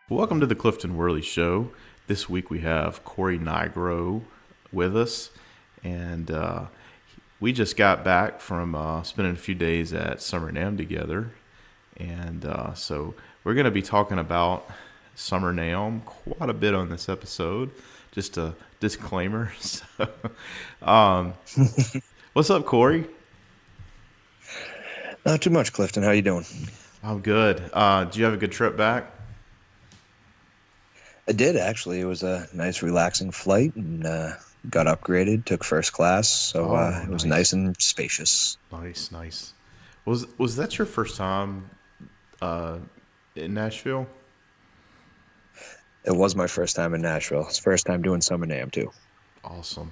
Welcome to the Clifton Worley Show. This week we have Corey Nigro with us, and we just got back from spending a few days at Summer NAMM together, and so we're going to be talking about Summer NAMM quite a bit on this episode. Just a disclaimer. So, what's up, Corey? Not too much, Clifton. How you doing? I'm good. Did you have a good trip back? I did, actually. It was a nice, relaxing flight, and got upgraded, took first class, so it was nice and spacious. Nice. Was that your first time in Nashville? It was my first time in Nashville. It's first time doing Summer NAMM, too. Awesome.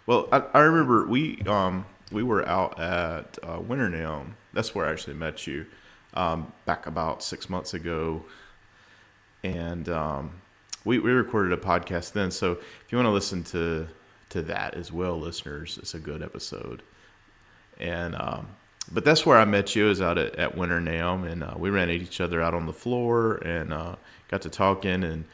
Well, I remember we were out at Winter NAMM. That's where I actually met you back about 6 months ago. And we recorded a podcast then. So if you want to listen to that as well, listeners, it's a good episode. And but that's where I met you, is out at Winter NAMM. And we ran at each other out on the floor and got to talking and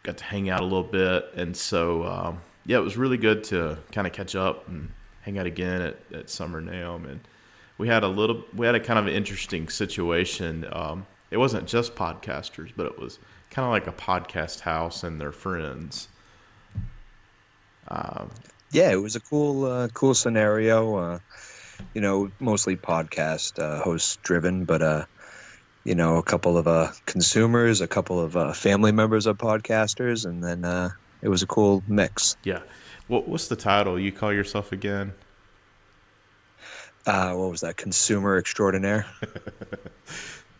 got to hang out a little bit. And so, yeah, it was really good to kind of catch up and hang out again at Summer NAMM. And we had a kind of an interesting situation. It wasn't just podcasters, but it was kind of like a podcast house and their friends. Yeah, it was a cool scenario. Mostly podcast host driven, but a couple of consumers, a couple of family members of podcasters, and then it was a cool mix. Yeah. What's the title you call yourself again? What was that? Consumer Extraordinaire.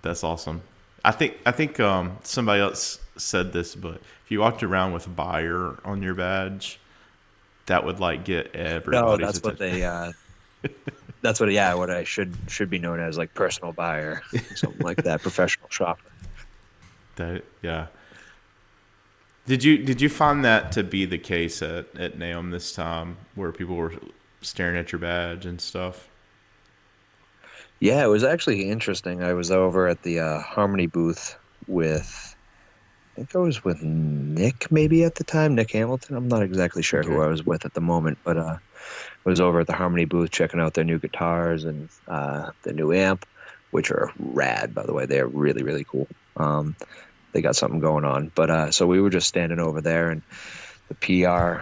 That's awesome. I think somebody else said this, but if you walked around with buyer on your badge, that would get everybody's that's attention. What I should be known as, like personal buyer, something like that, professional shopper. Yeah. Did you find that to be the case at NAMM this time, where people were staring at your badge and stuff? Yeah, it was actually interesting. I was over at the Harmony booth with, I think I was with Nick maybe at the time, Nick Hamilton. I'm not exactly sure who I was with at the moment, but I was over at the Harmony booth checking out their new guitars and the new amp, which are rad, by the way. They're really, really cool. They got something going on. But so we were just standing over there, and the PR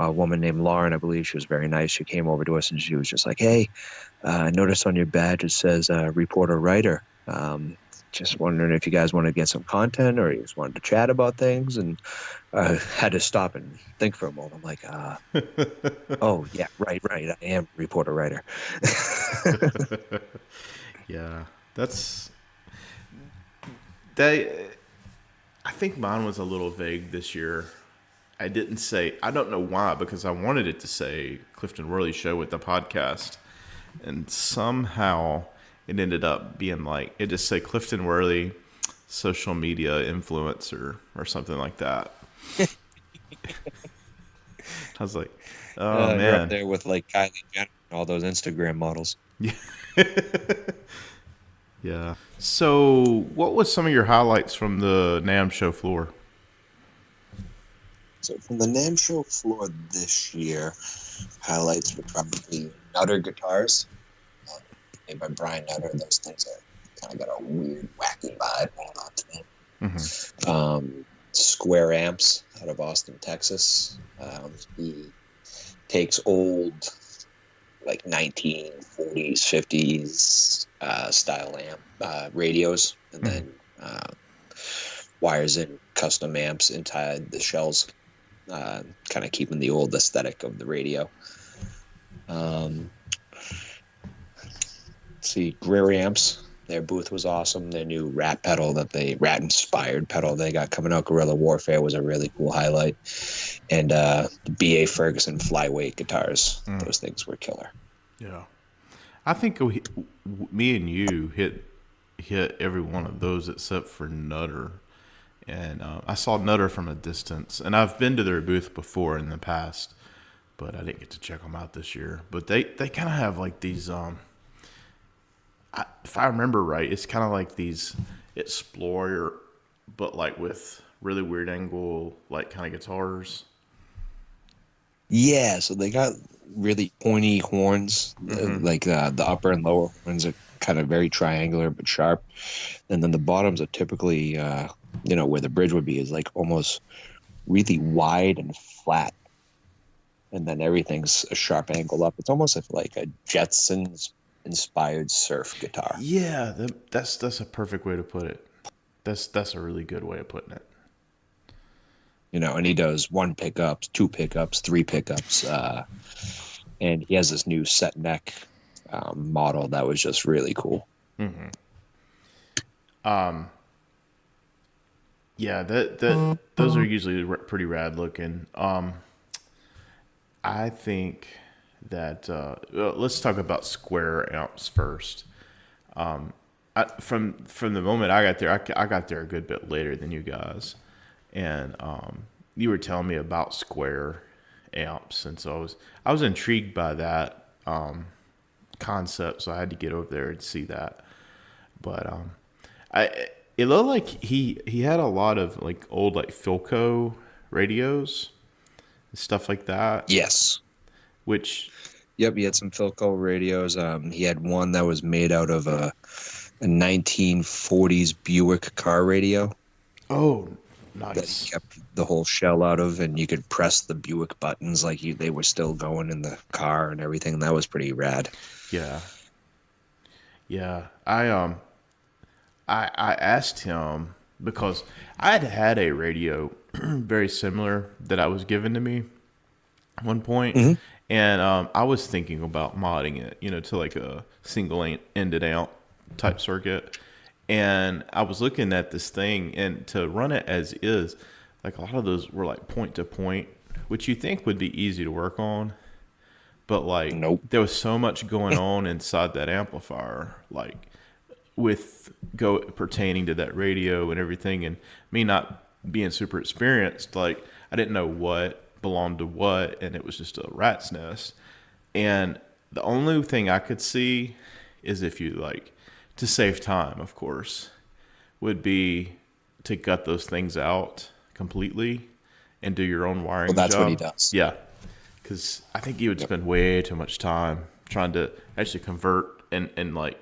woman named Lauren, I believe, she was very nice. She came over to us and she was just like, "Hey, I noticed on your badge it says reporter writer. Just wondering if you guys want to get some content or you just wanted to chat about things." And I had to stop and think for a moment. I'm like, oh yeah, right. I am reporter writer. Yeah, I think mine was a little vague this year. I don't know why, because I wanted it to say Clifton Worley Show with the podcast. And somehow it ended up being it just said Clifton Worley social media influencer or something like that. I was like, oh man. You're up there with Kylie Jenner and all those Instagram models. Yeah. Yeah. So what was some of your highlights from the NAMM show floor? So from the NAMM show floor this year, highlights were probably Nutter guitars, made by Brian Nutter. Those things are kind of got a weird, wacky vibe going on to them. Mm-hmm. Square amps out of Austin, Texas. He takes old, 1940s, 50s style amp radios, and then wires in custom amps inside the shells. Kind of keeping the old aesthetic of the radio. See, Greer Amps, their booth was awesome. Their new rat inspired pedal they got coming out, Guerrilla Warfare, was a really cool highlight. And the B.A. Ferguson Flyweight guitars, those things were killer. Yeah, I think me and you hit every one of those except for Nutter. And I saw Nutter from a distance, and I've been to their booth before in the past, but I didn't get to check them out this year. But they kind of have these if I remember right, it's kind of like these Explorer, but like with really weird angle, like kind of guitars. Yeah, so they got really pointy horns, like the upper and lower horns are kind of very triangular but sharp, and then the bottoms are typically, where the bridge would be is like almost really wide and flat, and then everything's a sharp angle up. It's almost like a Jetsons inspired surf guitar. Yeah, that's a perfect way to put it. That's a really good way of putting it. And he does 1 pickups, 2 pickups, 3 pickups, and he has this new set neck model that was just really cool. Mm-hmm. Yeah, those are usually pretty rad looking. I think that let's talk about square amps first. From the moment I got there, I got there a good bit later than you guys, and you were telling me about square amps, and so I was intrigued by that concept, so I had to get over there and see that. But it looked like he had a lot of like old like Philco radios and stuff like that. Yes. Which. Yep, he had some Philco radios. He had one that was made out of a 1940s Buick car radio. Oh, nice. That he kept the whole shell out of, and you could press the Buick buttons like they were still going in the car and everything. That was pretty rad. Yeah. Yeah. I asked him because I had a radio very similar that I was given to me at one point. Mm-hmm. And I was thinking about modding it, to like a single-ended amp type circuit. And I was looking at this thing, and to run it as is, like a lot of those were like point-to-point, which you think would be easy to work on. But like, nope. There was so much going on inside that amplifier, like pertaining to that radio and everything. And me not being super experienced, like I didn't know what belonged to what, and it was just a rat's nest. And the only thing I could see is if you like to save time, of course, would be to gut those things out completely and do your own wiring. Well, that's job. What he does. Yeah, because I think you would spend way too much time trying to actually convert and like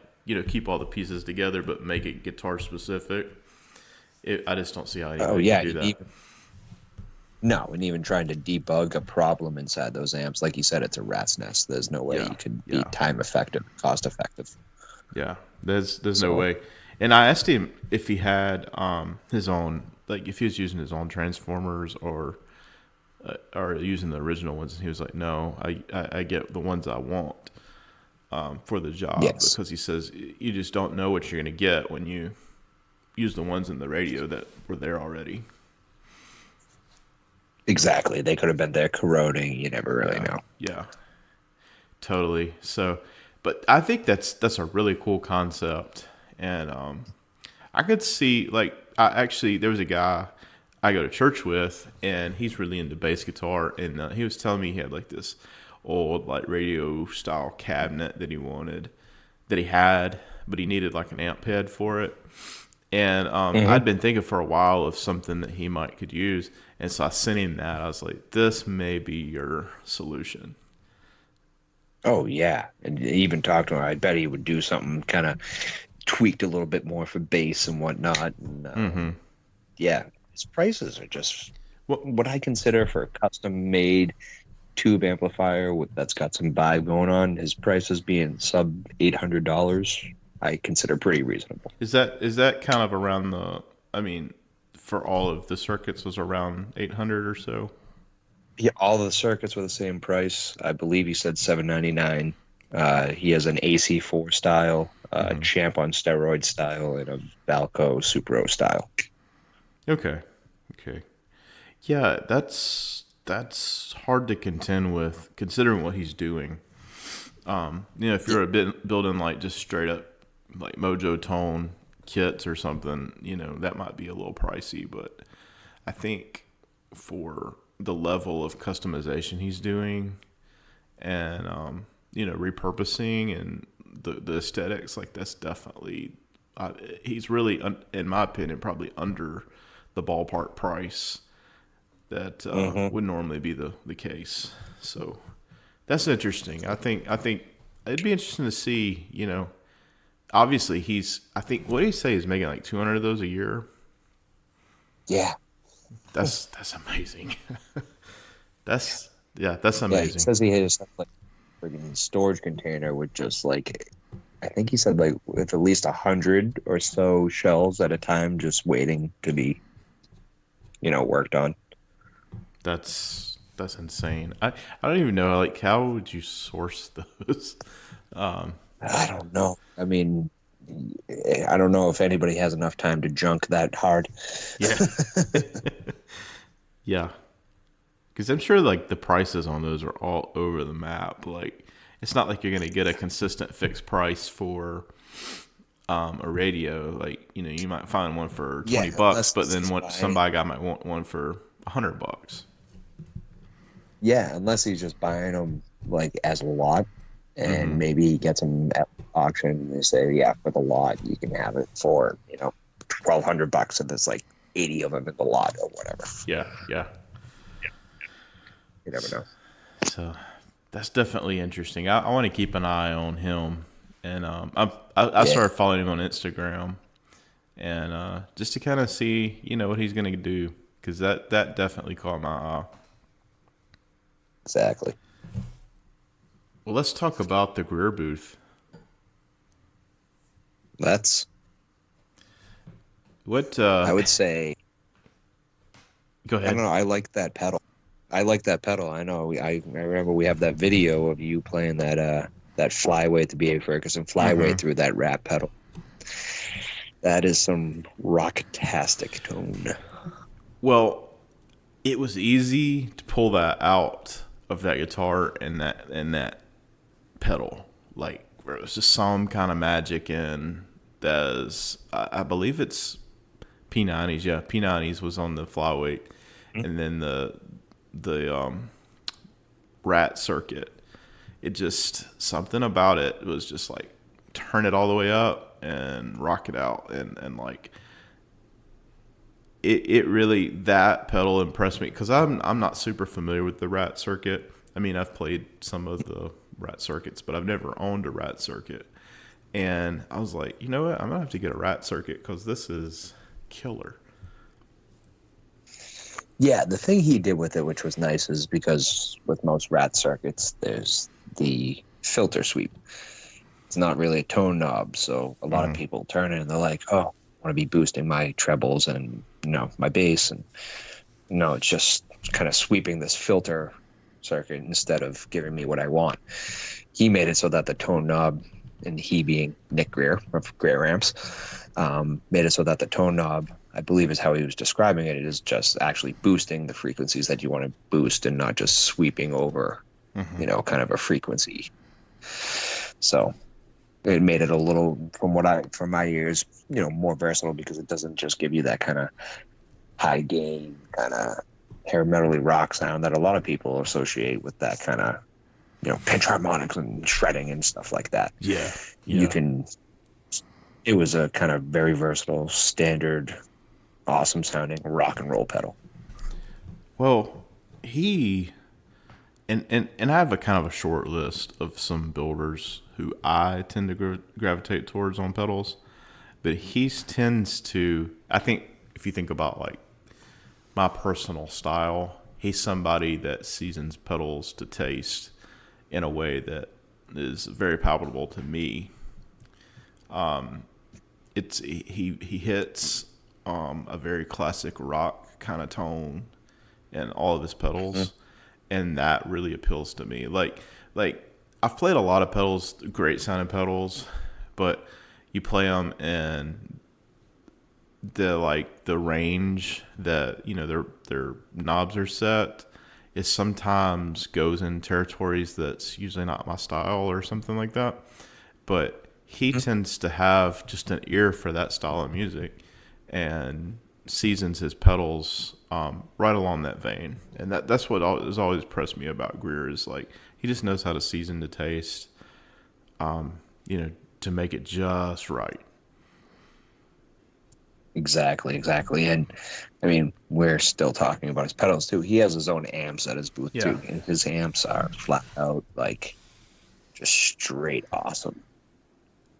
keep all the pieces together, but make it guitar specific. I just don't see how anybody can do that. No, and even trying to debug a problem inside those amps, like you said, it's a rat's nest. There's no way you could be time effective, cost effective. Yeah, there's no way. And I asked him if he had his own, like if he was using his own transformers or using the original ones. And he was like, no, I get the ones I want for the job. Yes. Because he says you just don't know what you're going to get when you use the ones in the radio that were there already. Exactly. They could have been there corroding. You never really know. Yeah, totally. So, but I think that's a really cool concept. And I could see, like, there was a guy I go to church with, and he's really into bass guitar. And he was telling me he had, like, this old, like, radio-style cabinet that he had, but he needed, like, an amp head for it. And I'd been thinking for a while of something that he could use. And so I sent him that. I was like, this may be your solution. Oh, yeah. And even talked to him, I bet he would do something kind of tweaked a little bit more for bass and whatnot. And, yeah, his prices are just what I consider for a custom-made tube amplifier that's got some vibe going on. His prices being sub $800, I consider pretty reasonable. Is that kind of around for all of the circuits was around 800 or so? Yeah, all the circuits were the same price. I believe he said $799. He has an AC4 style, Champ on steroid style, and a Valco Supro style. Okay. Yeah, that's hard to contend with, considering what he's doing. If you're building like just straight up like Mojo Tone kits or something, that might be a little pricey, but I think for the level of customization he's doing and repurposing and the aesthetics, like that's definitely he's really in my opinion probably under the ballpark price that would normally be the case. So that's interesting. I think it'd be interesting to see. Obviously I think what did he say, he's making like 200 of those a year. Yeah, that's amazing. that's amazing. Yeah, he says he has like a freaking storage container with just like, I think he said like with at least 100 or so shells at a time, just waiting to be, worked on. That's insane. I don't even know, like, how would you source those? I don't know. I mean, I don't know if anybody has enough time to junk that hard. Yeah. Yeah. Because I'm sure, like, the prices on those are all over the map. Like, it's not like you're going to get a consistent fixed price for a radio. Like, you might find one for $20, but then somebody might want one for $100. Yeah, unless he's just buying them, like, as a lot. And maybe he gets them at auction and they say, yeah, for the lot, you can have it for, $1,200 and there's like 80 of them in the lot or whatever. Yeah. You never know. So that's definitely interesting. I want to keep an eye on him. And I started following him on Instagram and just to kind of see, what he's going to do. Because that definitely caught my eye. Exactly. Well, let's talk about the Greer booth. Let's. What I would say. Go ahead. I don't know. I like that pedal. I know. I remember we have that video of you playing that Flyweight, the B.A. Ferguson Flyweight through that Rat pedal. That is some rock-tastic tone. Well, it was easy to pull that out of that guitar and that pedal, like where it was just some kind of magic. And I believe it's P90s. Yeah, P90s was on the Flyweight, and then the Rat circuit. It just, something about it was just like turn it all the way up and rock it out, and like it really, that pedal impressed me because I'm not super familiar with the Rat circuit. I mean, I've played some of the Rat circuits, but I've never owned a Rat circuit. And I was like, you know what? I'm going to have to get a Rat circuit because this is killer. Yeah, the thing he did with it, which was nice, is because with most Rat circuits, there's the filter sweep. It's not really a tone knob, so a lot of people turn it and they're like, oh, I want to be boosting my trebles and, my bass. And, it's just kind of sweeping this filter circuit instead of giving me what I want. He made it so that the tone knob, and he being Nick Greer of Greer Amps, made it so that the tone knob, I believe is how he was describing it, is just actually boosting the frequencies that you want to boost and not just sweeping over, kind of a frequency. So it made it a little, from my ears, more versatile because it doesn't just give you that kind of high gain, kind of hair metally rock sound that a lot of people associate with that kind of, pinch harmonics and shredding and stuff like that. Yeah. It was a kind of very versatile, standard, awesome sounding rock and roll pedal. Well, and I have a kind of a short list of some builders who I tend to gravitate towards on pedals, but he tends to, I think if you think about like my personal style, he's somebody that seasons pedals to taste in a way that is very palatable to me. He hits a very classic rock kind of tone in all of his pedals, and that really appeals to me. Like I've played a lot of pedals, great sounding pedals, but you play them and the range that their knobs are set is sometimes goes in territories that's usually not my style or something like that. But he tends to have just an ear for that style of music and seasons his pedals right along that vein. And that's what has always impressed me about Greer, is like he just knows how to season the taste. to make it just right. Exactly. And I mean, we're still talking about his pedals too. He has his own amps at his booth Yeah. too, and his amps are flat out like just straight awesome.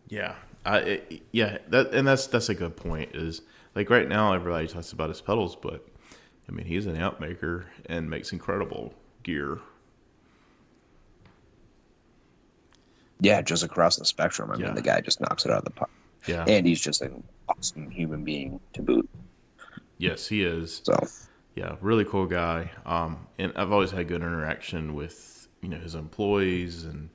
Yeah. That's a good point. Is like right now everybody talks about his pedals, but I mean he's an amp maker and makes incredible gear. Yeah, just across the spectrum. I Yeah. mean, the guy just knocks it out of the park. Yeah. And he's just an awesome human being to boot. Yes, he is. So Yeah, really cool guy. And I've always had good interaction with his employees and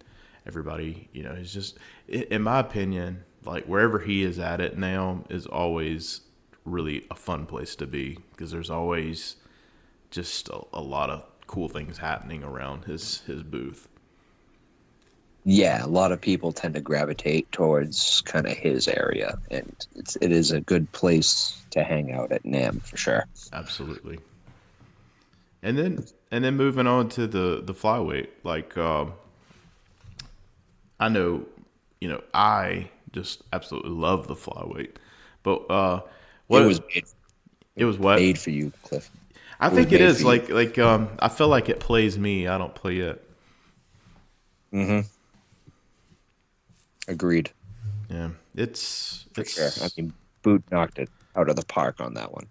everybody. He's just, in my opinion, like wherever he is at it now is always really a fun place to be because there's always just a lot of cool things happening around his booth. yeah, a lot of people tend to gravitate towards kind of his area, and it is a good place to hang out at NAMM for sure. Absolutely. And then moving on to the flyweight, like I know, I just absolutely love the flyweight, but what it was what made for you, Cliff. I think it is like I feel like it plays me. I don't play it. Mm-hmm. Agreed. Yeah, it's Sure. I mean, Boot knocked it out of the park on that one.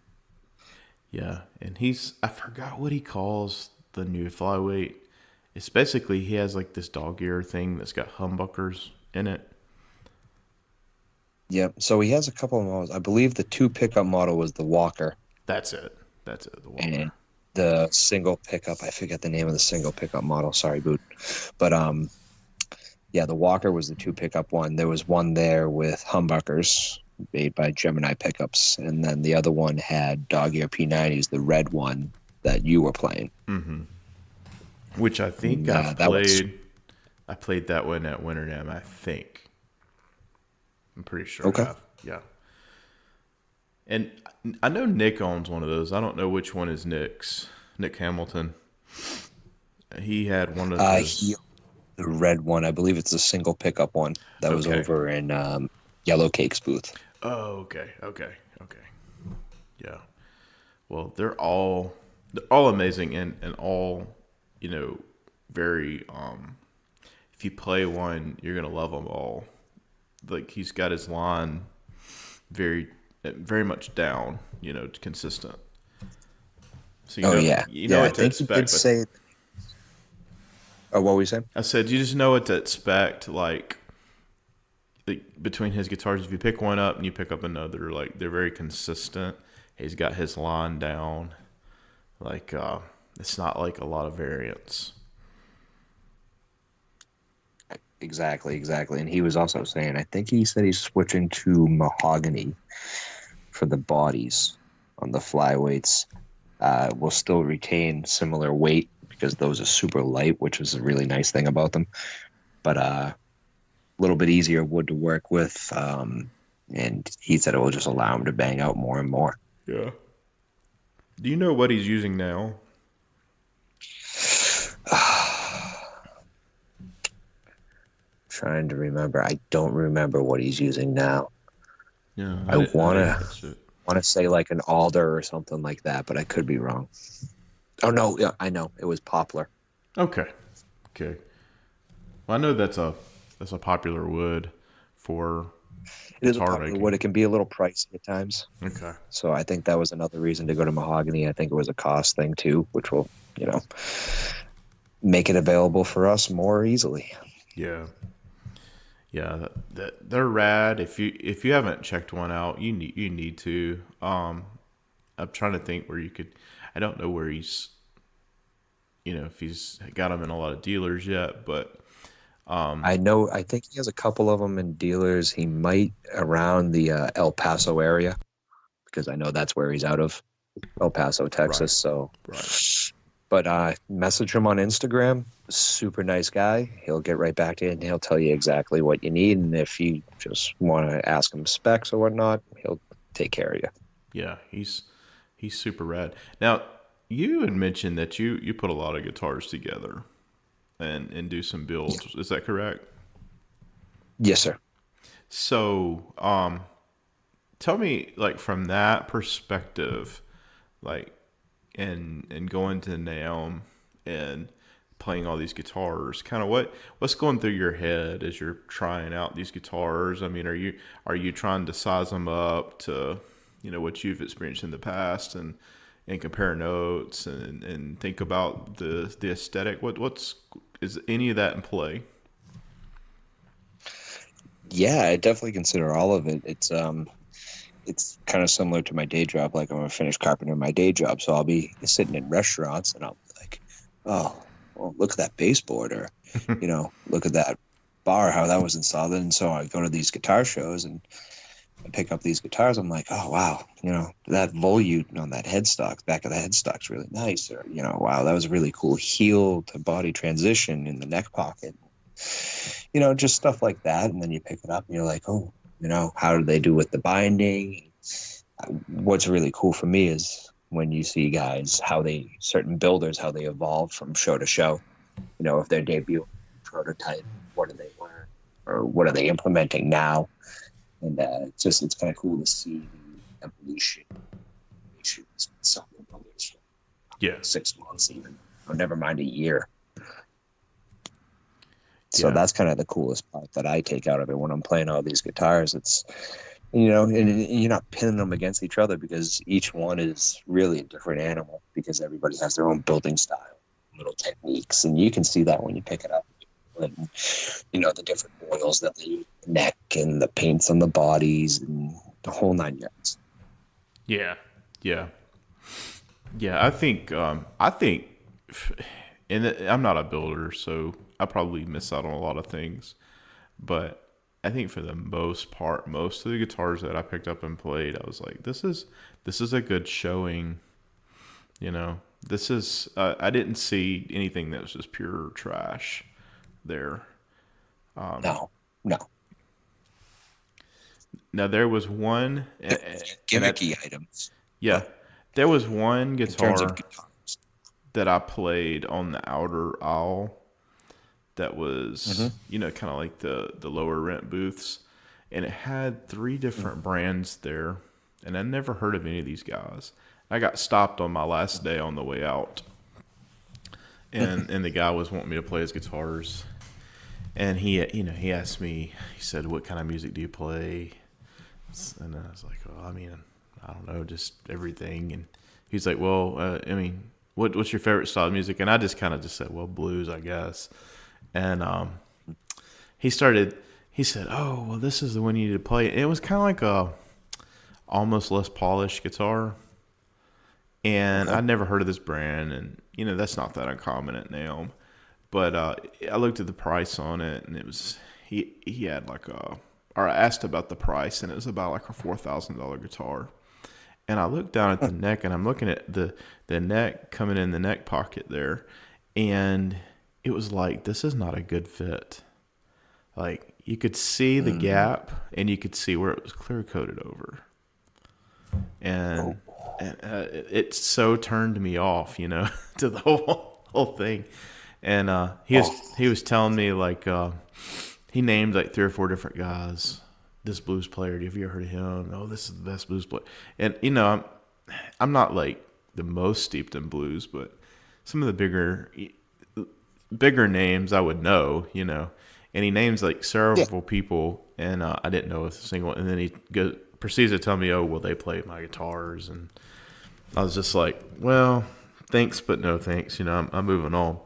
Yeah, and I forgot what he calls the new flyweight. It's basically he has like this dog ear thing that's got humbuckers in it. Yep. So he has a couple of models. I believe the 2 pickup model was the Walker. That's it. The Walker. And the single pickup, I forget the name of the single pickup model. Sorry, Boot. But yeah, the Walker was the 2 pickup one. There was one there with humbuckers made by Gemini Pickups, and then the other one had dog ear P90s, the red one that you were playing. Mm-hmm. Which I think I played. I played that one at Winter NAMM, I think. I'm pretty sure. Okay. Yeah. And I know Nick owns one of those. I don't know which one is Nick's. Nick Hamilton. He had one of those. The red one, I believe it's a single pickup one that was over in Yellow Cake's booth. Oh, okay. Yeah. Well, they're all amazing and all, very if you play one, you're going to love them all. Like he's got his line very much down, consistent. So you know what to expect. Oh, what were you saying? I said you just know what to expect. Like between his guitars, if you pick one up and you pick up another, like they're very consistent. He's got his line down. Like it's not like a lot of variance. Exactly. And he was also saying, I think he said he's switching to mahogany for the bodies on the flyweights. Will still retain similar weight because those are super light, which is a really nice thing about them. But a little bit easier wood to work with. And he said it will just allow him to bang out more and more. Yeah. Do you know what he's using now? Trying to remember. I don't remember what he's using now. Yeah. I want to say like an alder or something like that, but I could be wrong. Oh no, yeah, I know. It was poplar. Okay. Well, I know that's a popular wood for it is a popular wood. It can be a little pricey at times. Okay. So I think that was another reason to go to mahogany. I think it was a cost thing too, which will, make it available for us more easily. Yeah. Yeah, they're rad. If you haven't checked one out, you need to. I'm trying to think where you could. I don't know where he's, if he's got them in a lot of dealers yet, but I think he has a couple of them in dealers. He might around the El Paso area because I know that's where he's out of, El Paso, Texas. Right. So, right. But message him on Instagram. Super nice guy. He'll get right back to you and he'll tell you exactly what you need. And if you just want to ask him specs or whatnot, he'll take care of you. Yeah, he's super rad. Now, you had mentioned that you put a lot of guitars together and do some builds. Is that correct? Yes, sir. So, tell me, like, from that perspective, like, and going to NAMM and playing all these guitars, kind of what's going through your head as you're trying out these guitars? I mean, are you trying to size them up to, what you've experienced in the past, and compare notes, and think about the aesthetic? What's is any of that in play? Yeah, I definitely consider all of it. It's kind of similar to my day job. Like I'm a finished carpenter in my day job, so I'll be sitting in restaurants and I'll be like, oh, well, look at that baseboard, or look at that bar, how that was installed. And so I go to these guitar shows and I pick up these guitars. I'm like, oh wow, that volute on that headstock, back of the headstock's really nice, or wow, that was a really cool heel to body transition in the neck pocket. Just stuff like that. And then you pick it up and you're like, oh, how do they do with the binding? What's really cool for me is when you see guys, certain builders, how they evolve from show to show. If their debut prototype, what do they learn, or what are they implementing now? And it's kind of cool to see the evolution. Some builders, Yeah. 6 months even, or never mind a year. So Yeah. that's kind of the coolest part that I take out of it when I'm playing all these guitars. It's, and you're not pinning them against each other because each one is really a different animal because everybody has their own building style, little techniques. And you can see that when you pick it up. And, the different oils that they use, the neck and the paints on the bodies and the whole 9 yards. Yeah. Yeah. Yeah. I think, and I'm not a builder, so I probably miss out on a lot of things, but I think for the most part, most of the guitars that I picked up and played, I was like, this is a good showing. This is, I didn't see anything that was just pure trash there. No. Now there was one, Gimmicky items. yeah, there was one In terms of guitar guitars. that I played on the outer aisle that was, kind of like the lower rent booths, and it had three different brands there, and I never heard of any of these guys. I got stopped on my last day on the way out, and the guy was wanting me to play his guitars, and he asked me, he said, "What kind of music do you play?" And I was like, "Well, I mean, I don't know, just everything." And he's like, "Well, I mean, what's your favorite style of music?" And I just kind of just said, "Well, blues, I guess." And he said, "Oh, well, this is the one you need to play." And it was kind of like a almost less polished guitar. And I'd never heard of this brand, and that's not that uncommon at NAMM. But I looked at the price on it, and it was he had like or I asked about the price, and it was about like a $4,000 guitar. And I looked down at the neck, and I'm looking at the neck coming in the neck pocket there, and it was like, this is not a good fit. Like, you could see the gap, and you could see where it was clear coated over. And it so turned me off, to the whole thing. And he was telling me, like, he named like 3 or 4 different guys. This blues player, have you ever heard of him? Oh, this is the best blues player. And I'm not like the most steeped in blues, but some of the bigger names I would know, And he names like several people, and I didn't know a single one. And then he proceeds to tell me, "Oh, well, they play my guitars," and I was just like, "Well, thanks, but no thanks." I'm moving on.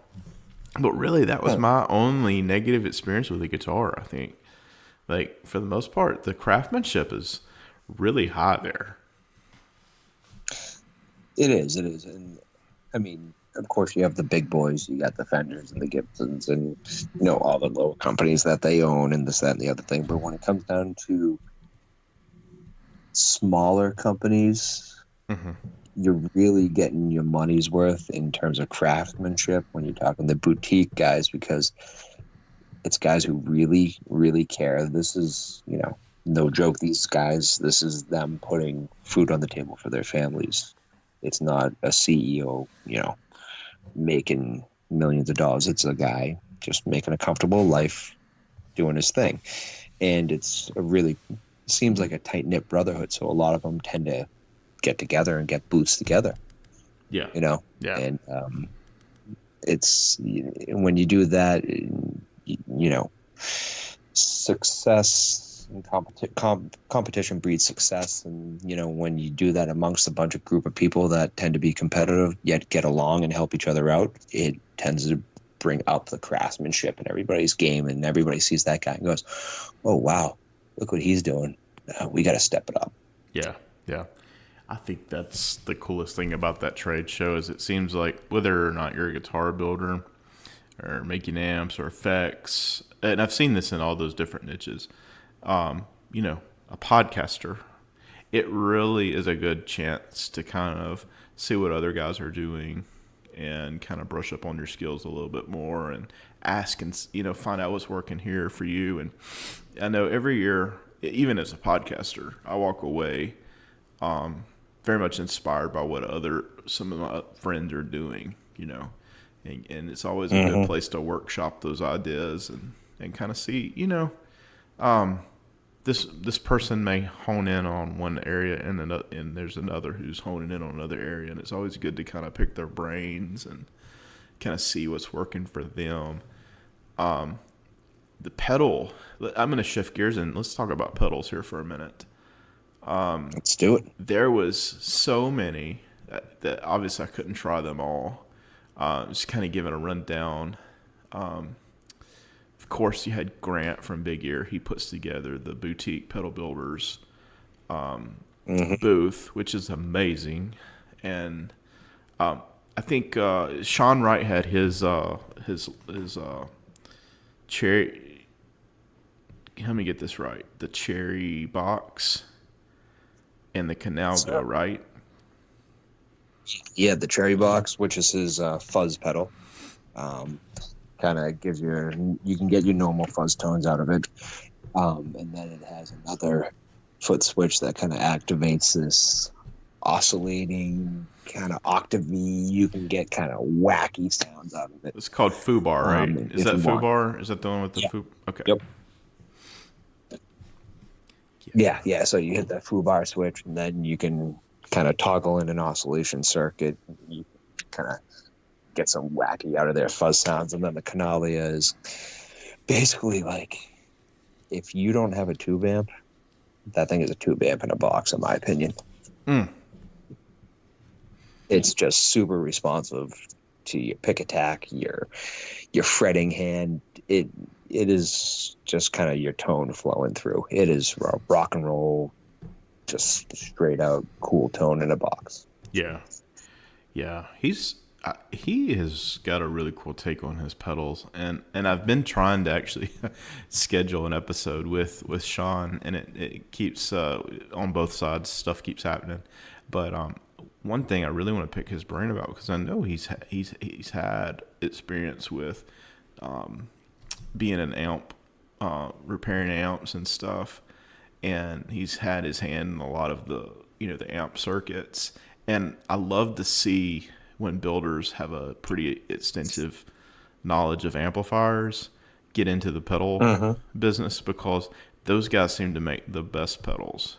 But really, that was my only negative experience with the guitar. I think, like, for the most part, the craftsmanship is really high there. It is, and I mean, of course, you have the big boys. You got the Fenders and the Gibsons, and all the little companies that they own, and this, that, and the other thing. But when it comes down to smaller companies, you're really getting your money's worth in terms of craftsmanship when you're talking the boutique guys, because it's guys who really, really care. This is, no joke. These guys, this is them putting food on the table for their families. It's not a CEO, making millions of dollars. It's a guy just making a comfortable life doing his thing. And it's a really seems like a tight-knit brotherhood, so a lot of them tend to get together and get booths together. Yeah. Yeah. And it's when you do that, success and competition breeds success. And when you do that amongst a bunch of group of people that tend to be competitive yet get along and help each other out, it tends to bring up the craftsmanship in everybody's game, and everybody sees that guy and goes, oh wow, look what he's doing. We got to step it up. Yeah. I think that's the coolest thing about that trade show is it seems like whether or not you're a guitar builder or making amps or effects, and I've seen this in all those different niches, a podcaster, it really is a good chance to kind of see what other guys are doing and kind of brush up on your skills a little bit more and ask and, find out what's working here for you. And I know every year, even as a podcaster, I walk away very much inspired by what some of my friends are doing, and it's always a good place to workshop those ideas and kind of see, this person may hone in on one area and there's another who's honing in on another area, and it's always good to kind of pick their brains and kind of see what's working for them. The pedal, I'm going to shift gears and let's talk about pedals here for a minute. Let's do it. There was so many that obviously I couldn't try them all. Just kind of giving a rundown. Of course, you had Grant from Big Ear. He puts together the boutique pedal builders booth, which is amazing. And I think Sean Wright had his cherry. Let me get this right. The cherry box and the canal go, right? Yeah, the cherry box, which is his fuzz pedal. Kind of gives you can get your normal fuzz tones out of it. And then it has another foot switch that kind of activates this oscillating kind of octavey. You can get kind of wacky sounds out of it. It's called Foobar, right? Is that Foobar? Is that the one with the yeah. Foo? Okay. Yep. Yeah. So you hit that Foobar switch, and then you can kind of toggle in an oscillation circuit. You kind of get some wacky out of their fuzz sounds. And then the Canalia is basically like, if you don't have a tube amp, that thing is a tube amp in a box, in my opinion. It's just super responsive to your pick attack, your fretting hand. It is just kind of your tone flowing through. It is rock and roll, just straight out cool tone in a box. Yeah. He has got a really cool take on his pedals, and I've been trying to actually schedule an episode with Sean, and it keeps on both sides, stuff keeps happening. But one thing I really want to pick his brain about, because I know he's had experience with being an amp, repairing amps and stuff, and he's had his hand in a lot of the the amp circuits, and I love to see when builders have a pretty extensive knowledge of amplifiers get into the pedal business, because those guys seem to make the best pedals.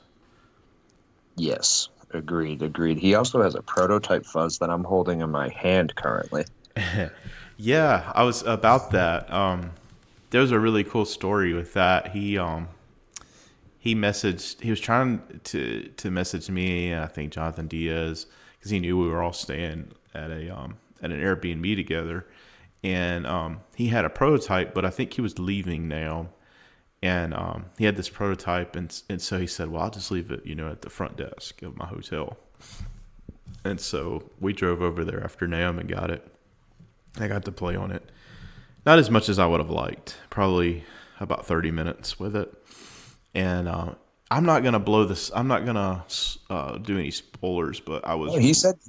Agreed. He also has a prototype fuzz that I'm holding in my hand currently. Yeah, I was about that. There was a really cool story with that. He was trying to message me, I think Jonathan Diaz, because he knew we were all staying at an Airbnb together, and he had a prototype, but I think he was leaving now, and he had this prototype, and so he said, well, I'll just leave it at the front desk of my hotel. And so we drove over there after NAMM and got it. I got to play on it, not as much as I would have liked, probably about 30 minutes with it. And I'm not gonna blow this. I'm not gonna do any spoilers, but I was.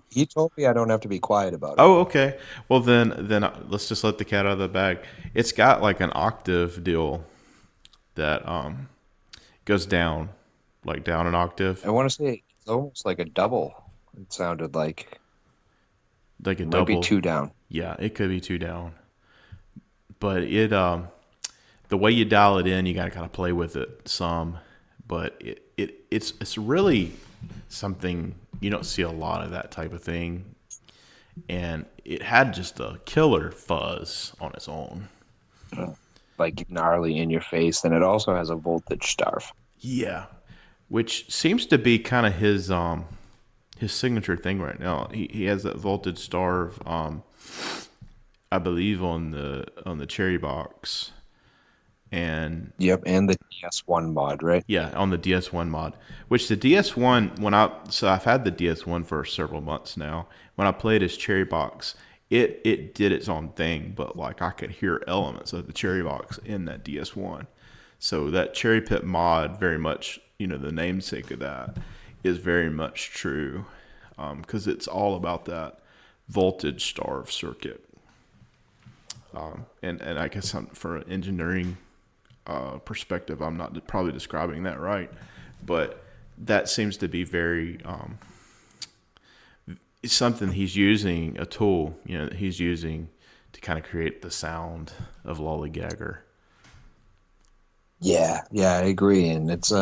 He told me I don't have to be quiet about it. Oh, okay. Well, then let's just let the cat out of the bag. It's got like an octave deal that goes down, like down an octave. I want to say it's almost like a double. It sounded like a double. Might be two down. Yeah, it could be two down, but it the way you dial it in, you got to kind of play with it some, but it's really something you don't see a lot of that type of thing, and it had just a killer fuzz on its own. Like gnarly in your face, and it also has a voltage starve. Yeah, which seems to be kind of his signature thing right now. He has that voltage starve, I believe on the cherry box, and Yep, and the DS1 mod, right? yeah, on the DS1 mod. Which the DS1 so I've had the DS1 for several months now. When I played as cherry box, it did its own thing, but like I could hear elements of the cherry box in that DS1. So that cherry pit mod, very much, the namesake of that, is very much true, because it's all about that voltage starve circuit. And I guess for an engineering perspective, I'm not probably describing that right, but that seems to be very something he's using, a tool that he's using to kind of create the sound of Lollygagger. Yeah, I agree, and it's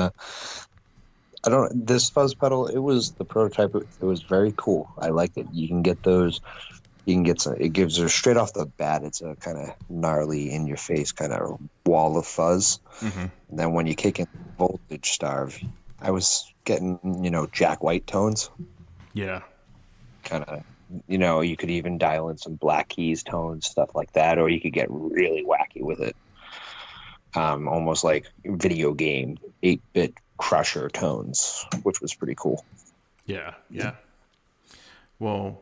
this fuzz pedal. It was the prototype. It was very cool. I liked it. You can get those. You can get some. It gives her straight off the bat. It's a kind of gnarly in your face kind of wall of fuzz. Mm-hmm. And then when you kick in voltage starve, I was getting Jack White tones. Yeah. Kind of, you could even dial in some Black Keys tones, stuff like that, or you could get really wacky with it. Almost like video game 8-bit crusher tones, which was pretty cool. Yeah. Well,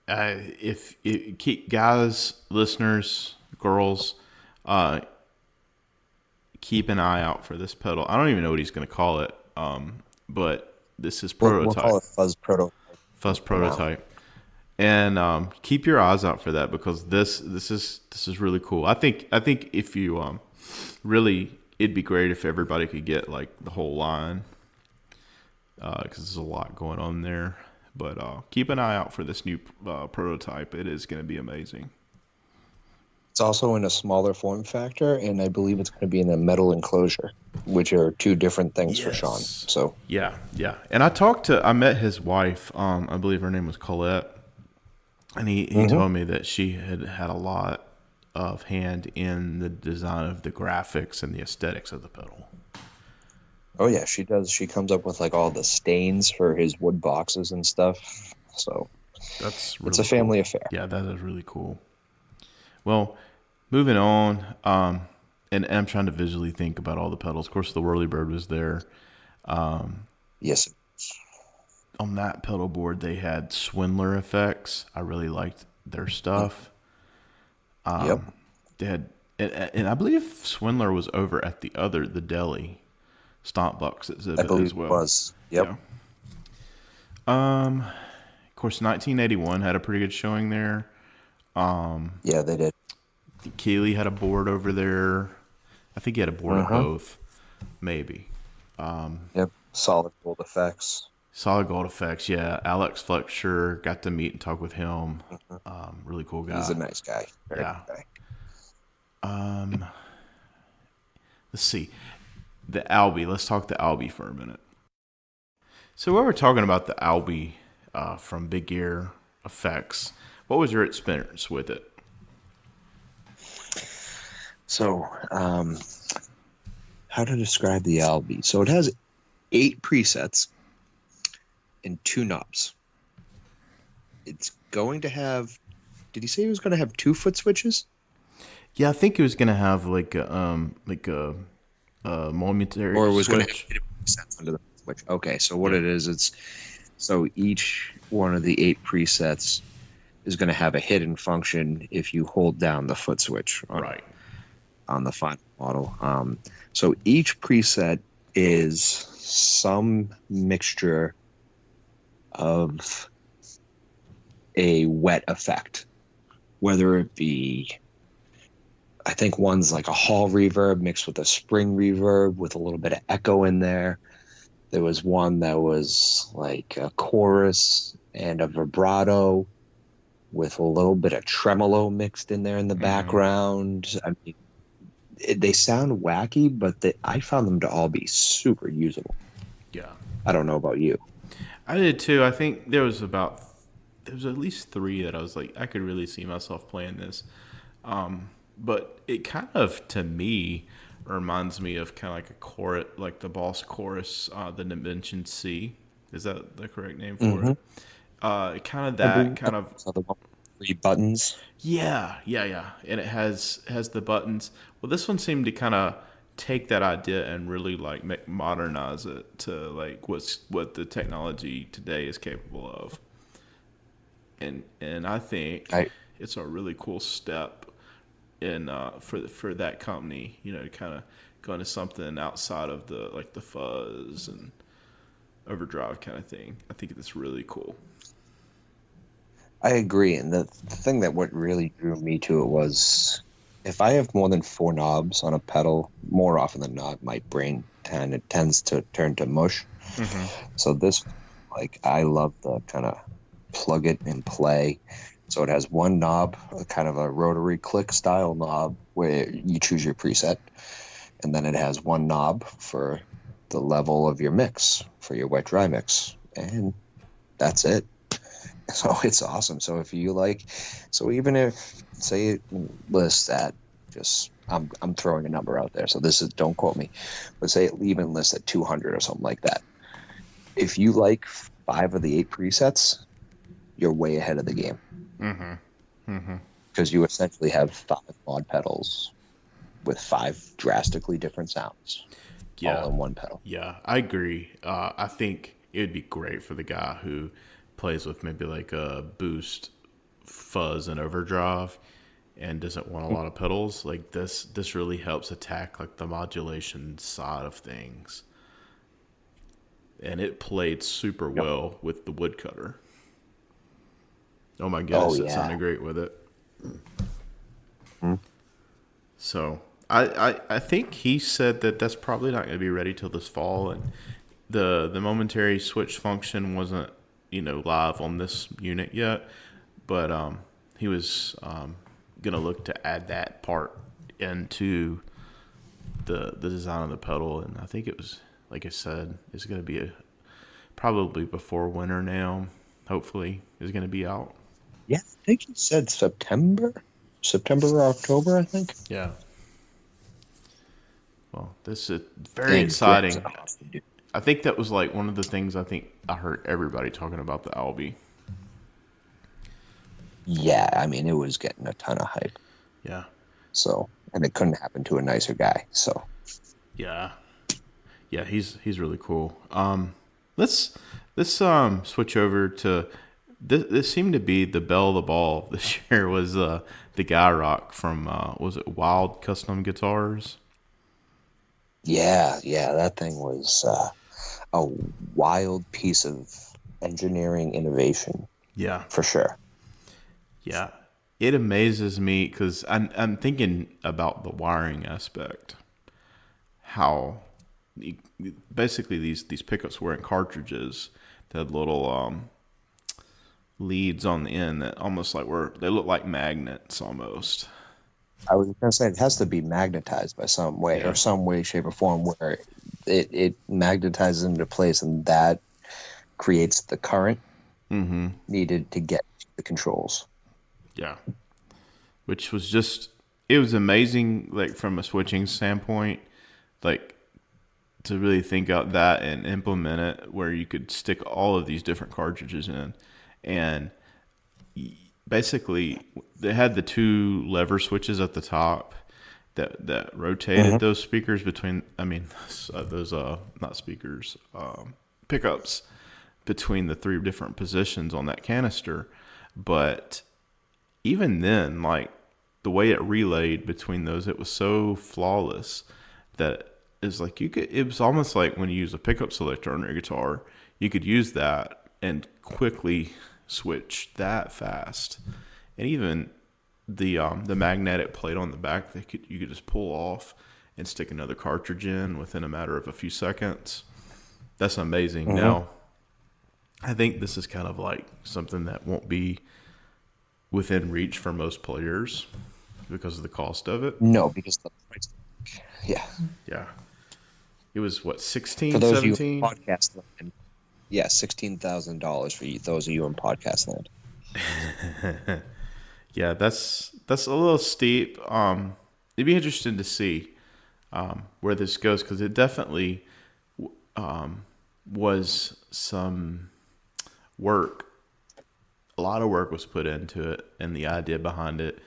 if keep guys, listeners, girls, keep an eye out for this pedal. I don't even know what he's going to call it, but this is prototype. We'll call it Fuzz prototype. And keep your eyes out for that, because this is really cool. I think if you really, it'd be great if everybody could get like the whole line, because there's a lot going on there. But keep an eye out for this new prototype. It is going to be amazing. It's also in a smaller form factor, and I believe it's going to be in a metal enclosure, which are two different things for Sean. So yeah. And I met his wife. I believe her name was Colette, and he told me that she had a lot of hand in the design of the graphics and the aesthetics of the pedal. Oh yeah, she does. She comes up with like all the stains for his wood boxes and stuff. So that's really it's a family affair. Yeah, that is really cool. Well, moving on, and I'm trying to visually think about all the pedals. Of course, the Whirlybird was there. Yes. On that pedal board, they had Swindler effects. I really liked their stuff. Yep. They had, and I believe Swindler was over at the Deli Stomp Box exhibit I believe as well. It was. Yep. Yeah. Of course, 1981 had a pretty good showing there. Yeah, they did. Keeley had a board over there. I think he had a board of both, maybe. Yep. Solid Gold Effects. Solid Gold Effects, yeah. Alex Fletcher, got to meet and talk with him. Really cool guy. He's a nice guy. Very good guy. Let's see. The Albie. Let's talk the Albie for a minute. So while we're talking about the Albie from Big Ear Effects, what was your experience with it? So, how to describe the Albie? So it has 8 presets and 2 knobs. It's going to have. Did he say he was going to have 2 foot switches? Yeah, I think he was going to have like a momentary. Or it was switch. going to have presets under the switch. Okay, so what it is, it's so each one of the 8 presets is going to have a hidden function if you hold down the foot switch. On the final model. So each preset is some mixture of a wet effect, whether it be, I think one's like a hall reverb mixed with a spring reverb with a little bit of echo in there. There was one that was like a chorus and a vibrato with a little bit of tremolo mixed in there in the background. I mean, they sound wacky, but I found them to all be super usable. Yeah. I don't know about you. I did too. I think there was at least three that I was like, I could really see myself playing this. But it kind of, to me, reminds me of kind of like a chorus, like the boss chorus, the Dimension C. Is that the correct name for Mm-hmm. it? Kind of I that believe kind of. so. The one with 3 buttons. Yeah, and it has the buttons. Well, this one seemed to kind of take that idea and really like modernize it to like what the technology today is capable of. And I think I it's a really cool step in for that company, to kind of go into something outside of the fuzz and overdrive kind of thing. I think it's really cool. I agree, and the thing that what really drew me to it was if I have more than 4 knobs on a pedal, more often than not, my brain tends to turn to mush. Mm-hmm. So this, like, I love the kind of plug it and play. So it has one knob, a kind of a rotary click style knob where you choose your preset, and then it has one knob for the level of your mix for your wet dry mix, and that's it. So it's awesome. So if you like, so even if say it lists at just I'm throwing a number out there. So this is, don't quote me, but say it even lists at 200 or something like that. If you like 5 of the 8 presets, you're way ahead of the game. Mm-hmm. Mm-hmm. Because you essentially have 5 mod pedals with 5 drastically different sounds, Yeah. all in one pedal. Yeah, I agree. I think it would be great for the guy who plays with maybe like a boost, fuzz, and overdrive, and doesn't want a lot of pedals. Like this really helps attack like the modulation side of things, and it played super Yep. well with the woodcutter. Oh my Oh goodness, it yeah. sounded great with it. Hmm. So I think he said that that's probably not going to be ready till this fall, and the momentary switch function wasn't live on this unit yet, but he was gonna look to add that part into the design of the pedal, and I think it was, like I said, it's gonna be probably before winter now. Hopefully, is gonna be out. Yeah, I think he said September or October, I think. Yeah. Well, this is very exciting. Awesome, dude. I think that was like one of the things I think I heard everybody talking about the Albie. Yeah, I mean, it was getting a ton of hype. Yeah. So, and it couldn't happen to a nicer guy. So, Yeah. Yeah, he's really cool. Let's switch over to this seemed to be the belle of the ball this year was the GYROCK from was it Wild Custom Guitars? yeah, that thing was a wild piece of engineering innovation Yeah. for sure. Yeah. It amazes me because I'm thinking about the wiring aspect. How basically these pickups were in cartridges that had little leads on the end that almost like they look like magnets almost. I was going to say it has to be magnetized by some way Yeah. or some way, shape, or form where it magnetizes into place, and that creates the current Mm-hmm. needed to get to the controls. Yeah. Which was it was amazing, like from a switching standpoint, like to really think out that and implement it where you could stick all of these different cartridges in. And basically, they had the 2 lever switches at the top that rotated those speakers between, those, not speakers, pickups between the 3 different positions on that canister. But even then, like the way it relayed between those, it was so flawless that it's like it was almost like when you use a pickup selector on your guitar, you could use that and quickly switch that fast. And even the magnetic plate on the back, you could just pull off and stick another cartridge in within a matter of a few seconds. That's amazing. Now, I think this is kind of like something that won't be within reach for most players because of the cost of it. No, because the price Yeah. Yeah. It was what, 16, For those 17? of you in podcast land, yeah, $16,000 for those of you in podcast land. Yeah, that's a little steep. It'd be interesting to see where this goes, because it definitely was some work. A lot of work was put into it, and the idea behind it.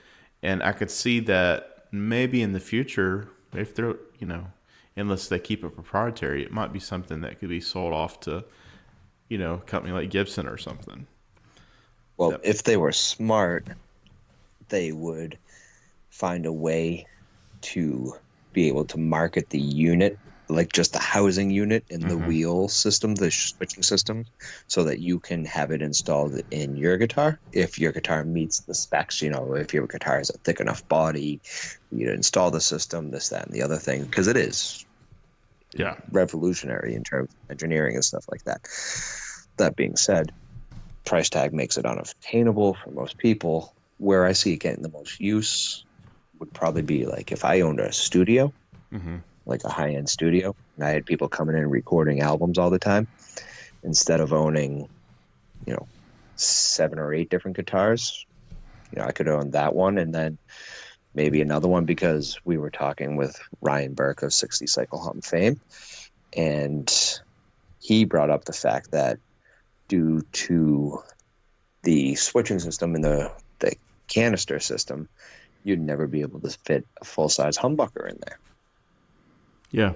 And I could see that maybe in the future, if they're, unless they keep it proprietary, it might be something that could be sold off to, a company like Gibson or something. Well, if they were smart, they would find a way to be able to market the unit, like just the housing unit in the wheel system, the switching system, so that you can have it installed in your guitar. If your guitar meets the specs, if your guitar has a thick enough body, you install the system, this, that, and the other thing, because it is revolutionary in terms of engineering and stuff like that. That being said, price tag makes it unattainable for most people. Where I see it getting the most use would probably be like if I owned a studio, like a high-end studio, and I had people coming in and recording albums all the time, instead of owning, 7 or 8 different guitars, I could own that one and then maybe another one, because we were talking with Ryan Burke of 60 Cycle Hum fame, and he brought up the fact that due to the switching system and the canister system, you'd never be able to fit a full-size humbucker in there. Yeah,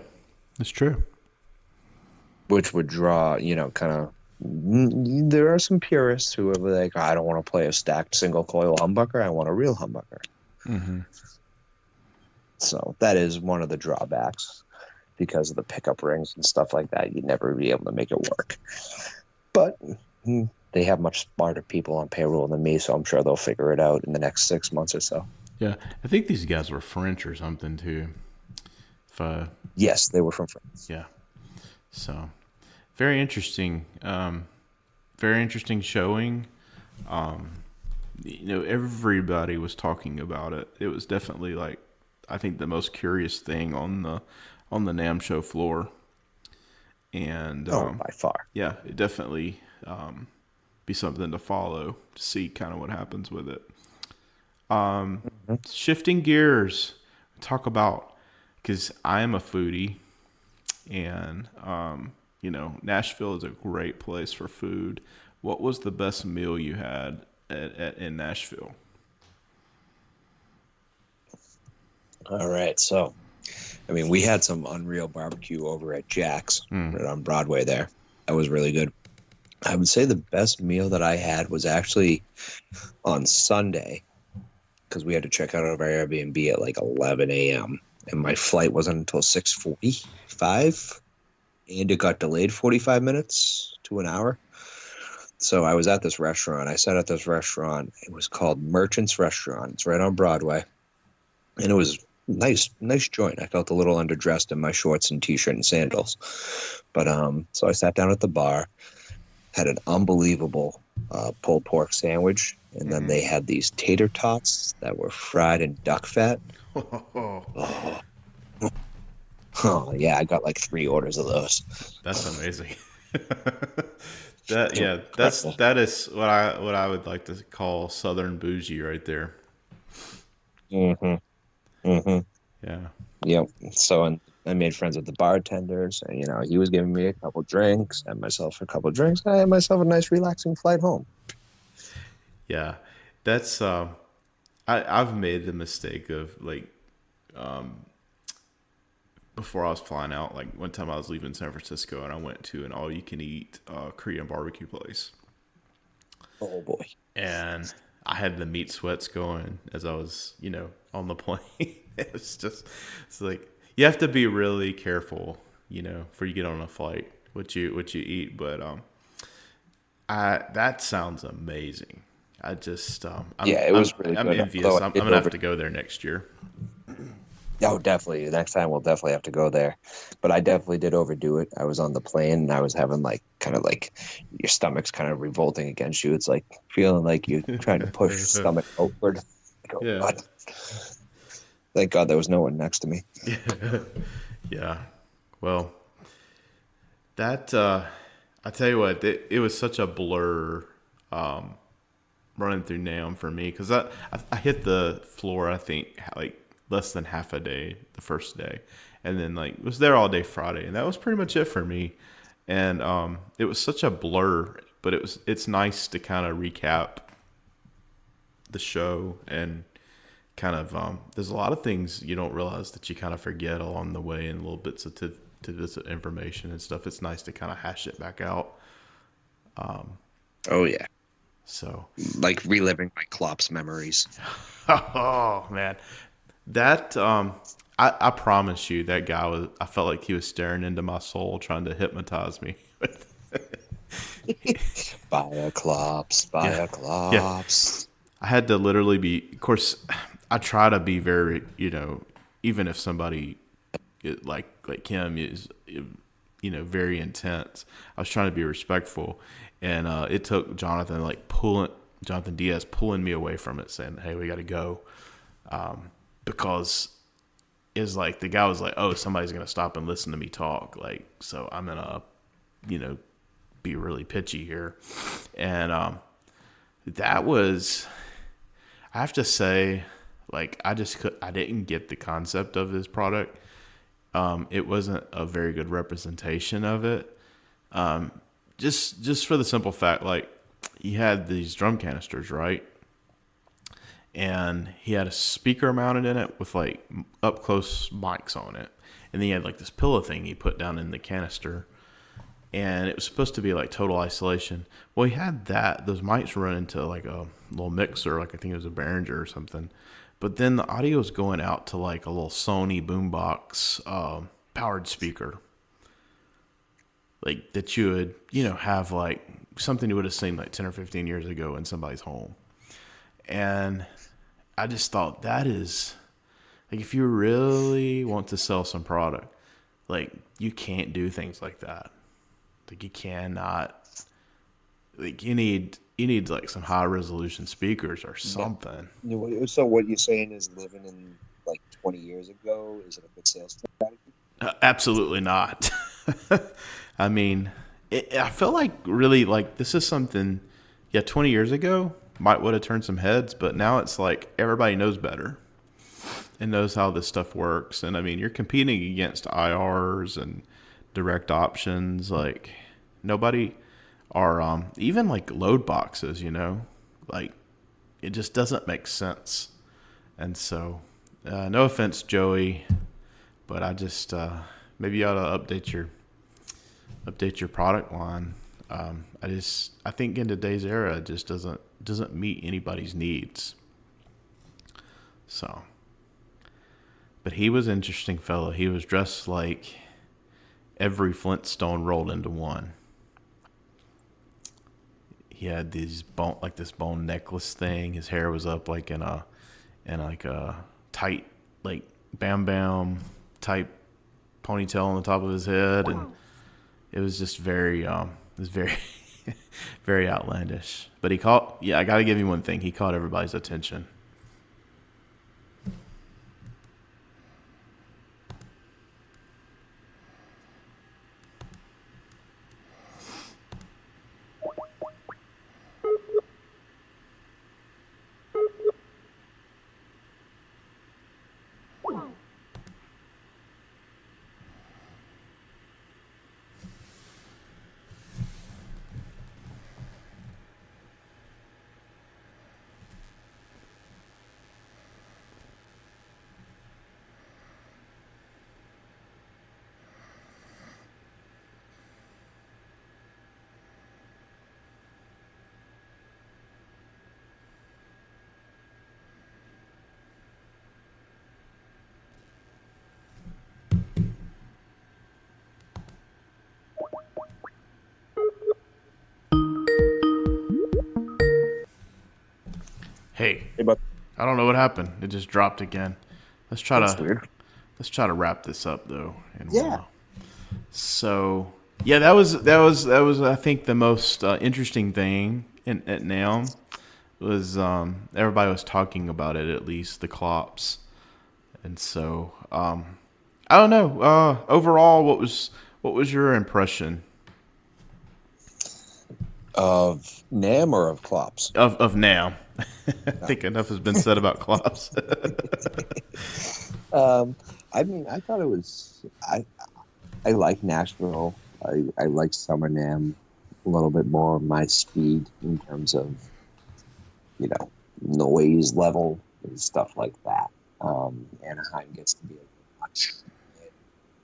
that's true. Which would draw, kind of, there are some purists who are like, I don't want to play a stacked single coil humbucker, I want a real humbucker. So that is one of the drawbacks, because of the pickup rings and stuff like that. You'd never be able to make it work. But they have much smarter people on payroll than me, so I'm sure they'll figure it out in the next 6 months or so. Yeah, I think these guys were French or something too. Yes, they were from France. Yeah. So, very interesting. Very interesting showing. Everybody was talking about it. It was definitely I think the most curious thing on the NAMM show floor. And by far. Yeah, it definitely be something to follow to see kind of what happens with it. Shifting gears, talk about, because I am a foodie, and Nashville is a great place for food. What was the best meal you had in Nashville? All right, so we had some unreal barbecue over at Jack's right on Broadway there. That was really good. I would say the best meal that I had was actually on Sunday, because we had to check out of our Airbnb at 11 a.m. and my flight wasn't until 6:45, and it got delayed 45 minutes to an hour. So I was at this restaurant. I sat at this restaurant. It was called Merchant's Restaurant. It's right on Broadway, and it was nice joint. I felt a little underdressed in my shorts and t-shirt and sandals, but so I sat down at the bar, had an unbelievable pulled pork sandwich, and then they had these tater tots that were fried in duck fat. Oh yeah, I got 3 orders of those. That's amazing. That is what I would like to call Southern bougie right there. Yeah. Yep. So I made friends with the bartenders, and he was giving me a couple drinks, and myself a couple drinks. I had myself a nice relaxing flight home. Yeah, that's I've made the mistake of before I was flying out, one time I was leaving San Francisco and I went to an all-you-can-eat Korean barbecue place. Oh boy! And I had the meat sweats going as I was, on the plane. It's you have to be really careful, before you get on a flight, what you eat. But that sounds amazing. I just it was really I'm good. envious. I'm gonna have to go there next year. Oh, definitely. Next time we'll definitely have to go there. But I definitely did overdo it. I was on the plane and I was having your stomach's kind of revolting against you. It's feeling like you're trying to push your stomach outward. Yeah. Thank God there was no one next to me. Yeah. Well, that I tell you what, it was such a blur running through NAMM for me because I hit the floor I think like less than half a day the first day, and then like was there all day Friday, and that was pretty much it for me. And it was such a blur, but it's nice to kind of recap the show and kind of there's a lot of things you don't realize that you kind of forget along the way and little bits of tidbits of information and stuff. It's nice to kind of hash it back out. Oh yeah, So, like reliving my Klopp's memories. oh man, that I promise you that guy was. I felt like he was staring into my soul, trying to hypnotize me. Buy a Klopp's, buy Yeah, a yeah. Klopp's. I had to literally be. Of course, I try to be very, even if somebody like him is, very intense. I was trying to be respectful, and it took Jonathan Diaz pulling me away from it, saying, "Hey, we got to go," because it's like the guy was like, "Oh, somebody's gonna stop and listen to me talk," like, so I'm gonna, be really pitchy here, and that was, I have to say, like, I didn't get the concept of his product. It wasn't a very good representation of it. Just for the simple fact, like, he had these drum canisters, right? And he had a speaker mounted in it with like up close mics on it. And then he had like this pillow thing he put down in the canister. And it was supposed to be like total isolation. Well, he had those mics run into like a little mixer, like I think it was a Behringer or something. But then the audio was going out to like a little Sony boombox powered speaker, like that you would, have like something you would have seen like 10 or 15 years ago in somebody's home. And I just thought that is like, if you really want to sell some product, like you can't do things like that. Like you cannot, like you need like some high resolution speakers or But something. so what you're saying is living in like 20 years ago, is it a good sales strategy? Absolutely not. I mean, I feel like really like this is something, yeah, 20 years ago might would have turned some heads, but now it's like everybody knows better and knows how this stuff works. And I mean, you're competing against IRs and direct options. Like nobody are, even like load boxes, like it just doesn't make sense. And so, no offense, Joey, but I just maybe you ought to update your product line. I think in today's era it just doesn't meet anybody's needs. So, but he was an interesting fellow. He was dressed like every Flintstone rolled into one. He had this bone necklace thing. His hair was up like in a tight like Bam Bam type ponytail on the top of his head, and it was just very very outlandish. But I got to give him one thing. He caught everybody's attention. Hey, Hey, but I don't know what happened. It just dropped again. Let's try that's to weird. let's try to wrap this up though. And Yeah. so yeah, that was I think the most interesting thing at NAMM was everybody was talking about it, at least the Klops, And so, I don't know. Overall, what was your impression Of NAMM or of Klops? of NAMM? I think enough has been said about Klops. I mean, I thought it was. I like Nashville. I like Summer NAMM a little bit more my speed in terms of, noise level and stuff like that. Anaheim gets to be a much. To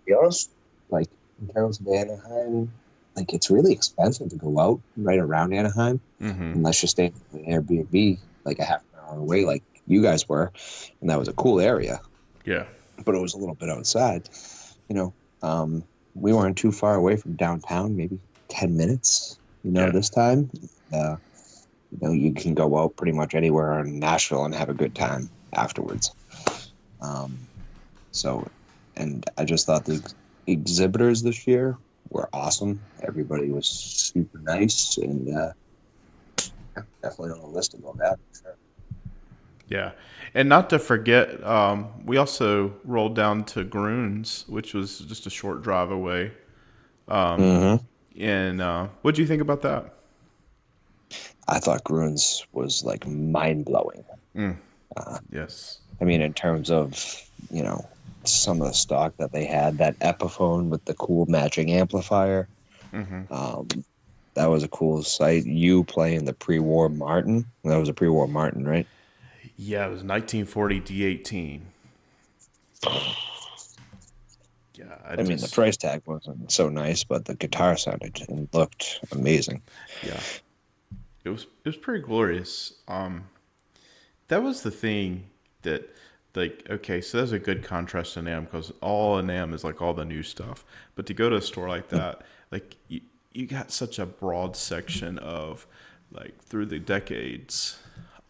be honest, like in terms of Anaheim, like it's really expensive to go out right around Anaheim unless you're staying in an Airbnb like a half an hour away, like you guys were, and that was a cool area. Yeah. But it was a little bit outside. We weren't too far away from downtown, maybe 10 minutes, this time. You can go out pretty much anywhere in Nashville and have a good time afterwards. And I just thought the exhibitors this year were awesome. Everybody was super nice, and definitely on the list to go back for sure. Yeah. And not to forget, we also rolled down to Groons, which was just a short drive away. And what do you think about that? I thought Groons was like mind blowing. Yes. I mean, in terms of, some of the stock that they had, that Epiphone with the cool matching amplifier. That was a cool sight. You playing the pre-war Martin. That was a pre-war Martin, right? Yeah, it was 1940 D18. Yeah, I mean, the price tag wasn't so nice, but the guitar sounded and looked amazing. Yeah, it was pretty glorious. That was the thing that, like, okay, so that's a good contrast to NAMM because all in NAMM is like all the new stuff. But to go to a store like that, like you got such a broad section of, like, through the decades,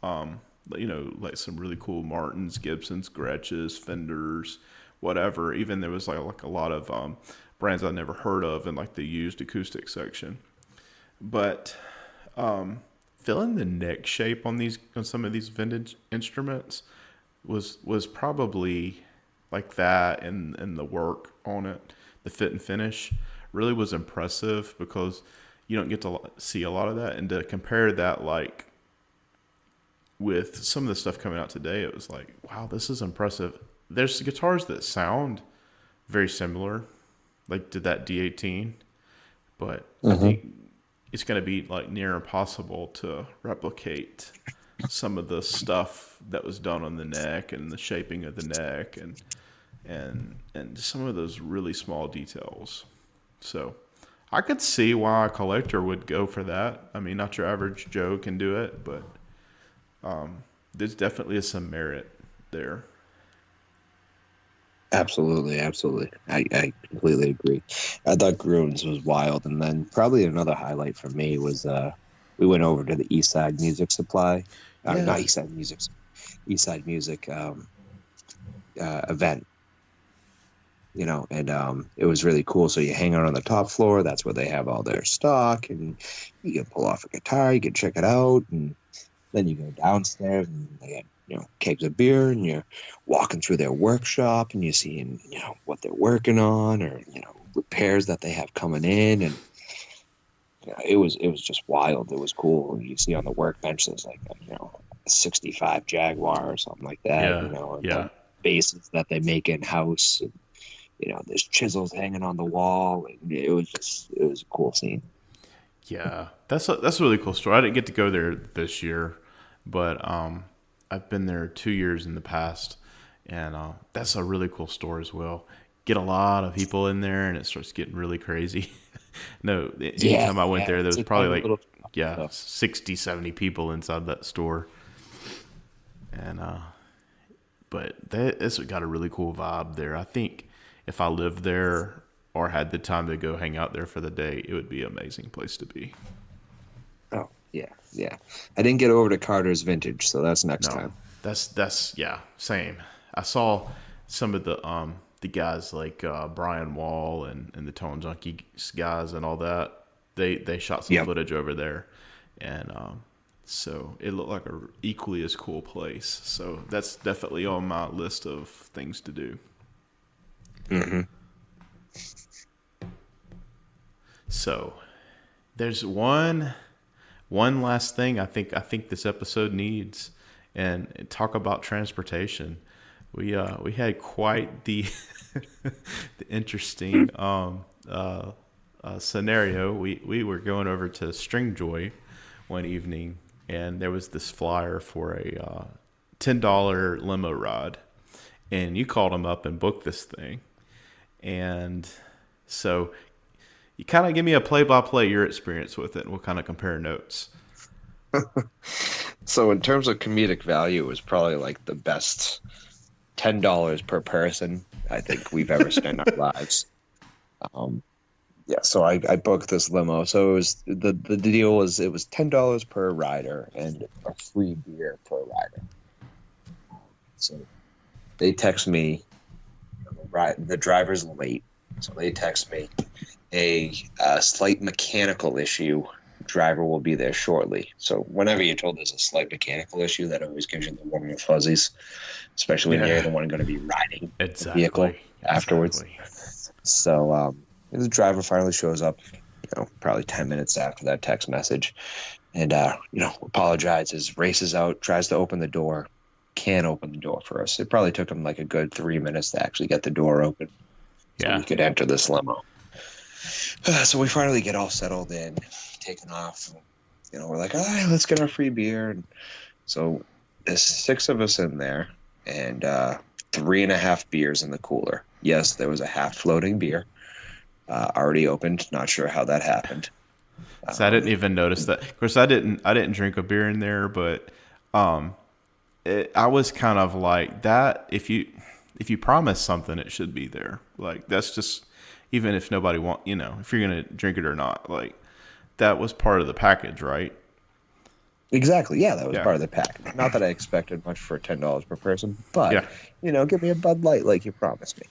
like some really cool Martins, Gibsons, Gretches, Fenders, whatever. Even there was like a lot of brands I'd never heard of in like the used acoustic section. But filling the neck shape on some of these vintage instruments was probably like that, and the work on it, the fit and finish, really was impressive because you don't get to see a lot of that. And to compare that, like, with some of the stuff coming out today, it was like, wow, this is impressive. There's guitars that sound very similar, like to that D18, but I think it's going to be like near impossible to replicate some of the stuff that was done on the neck and the shaping of the neck and some of those really small details. So I could see why a collector would go for that. I mean, not your average Joe can do it, but there's definitely some merit there. Absolutely. I completely agree. I thought Groons was wild, and then probably another highlight for me was we went over to the Eastside Music Supply, not Eastside Music, Eastside Music event. And it was really cool. So you hang out on the top floor. That's where they have all their stock, and you can pull off a guitar. You can check it out, and then you go downstairs, and they had kegs of beer, and you're walking through their workshop, and you're seeing what they're working on, or repairs that they have coming in, and it was just wild. It was cool. And you see on the workbench there's like a 65 Jaguar or something like that. And basses that they make in house. And, there's chisels hanging on the wall, and it was a cool scene. Yeah, that's a really cool store. I didn't get to go there this year, but I've been there 2 years in the past, and that's a really cool store as well. Get a lot of people in there, and it starts getting really crazy. Anytime I went there was probably like 60, 70 people inside that store. And but it's got a really cool vibe there. I think if I lived there or had the time to go hang out there for the day, it would be an amazing place to be. Oh, yeah. I didn't get over to Carter's Vintage, so that's next time. That's same. I saw some of the guys like Brian Wall and the Tone Junkies guys and all that. They shot some footage over there, and So it looked like a equally as cool place. So that's definitely on my list of things to do. Mm-hmm. So there's one last thing I think this episode needs, and talk about transportation. We had quite the the interesting scenario. We were going over to Stringjoy one evening, and there was this flyer for a $10 limo ride, and you called them up and booked this thing, and so you kind of give me a play-by-play your experience with it, and we'll kind of compare notes. So in terms of comedic value, it was probably like the best $10 per person I think we've ever spent in our lives. Yeah, so I booked this limo. So it was the deal was it was $10 per rider and a free beer per rider. So they text me, the driver's late, so they text me a slight mechanical issue. Driver will be there shortly. So whenever you're told there's a slight mechanical issue, that always gives you the warm and fuzzies, especially when you're the one going to be riding the vehicle afterwards. So the driver finally shows up, probably 10 minutes after that text message, and apologizes, races out, tries to open the door, can't open the door for us. It probably took him like a good 3 minutes to actually get the door open, so we could enter this limo. So we finally get all settled in, taken off. We're like, all right, let's get our free beer. And so there's 6 of us in there, and 3.5 beers in the cooler. Yes, there was a half floating beer already opened. Not sure how that happened. So I didn't even notice that. Of course, I didn't drink a beer in there, but I was kind of like that. If you promise something, it should be there. Like, that's just, even if nobody if you're gonna drink it or not, like, that was part of the package, right? Exactly. Yeah, that was part of the package. Not that I expected much for $10 per person, but give me a Bud Light like you promised me.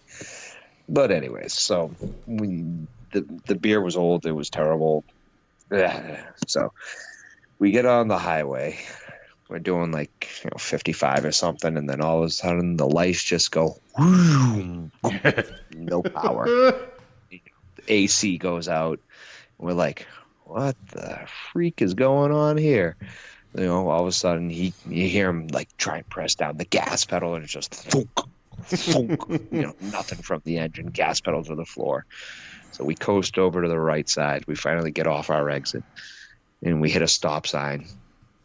But anyways, so the beer was old. It was terrible. So we get on the highway. We're doing like 55 or something, and then all of a sudden the lights just go no power. The AC goes out. We're like, what the freak is going on here? All of a sudden you hear him like try and press down the gas pedal, and it's just thunk, thunk, nothing from the engine, gas pedal to the floor. So we coast over to the right side. We finally get off our exit, and we hit a stop sign,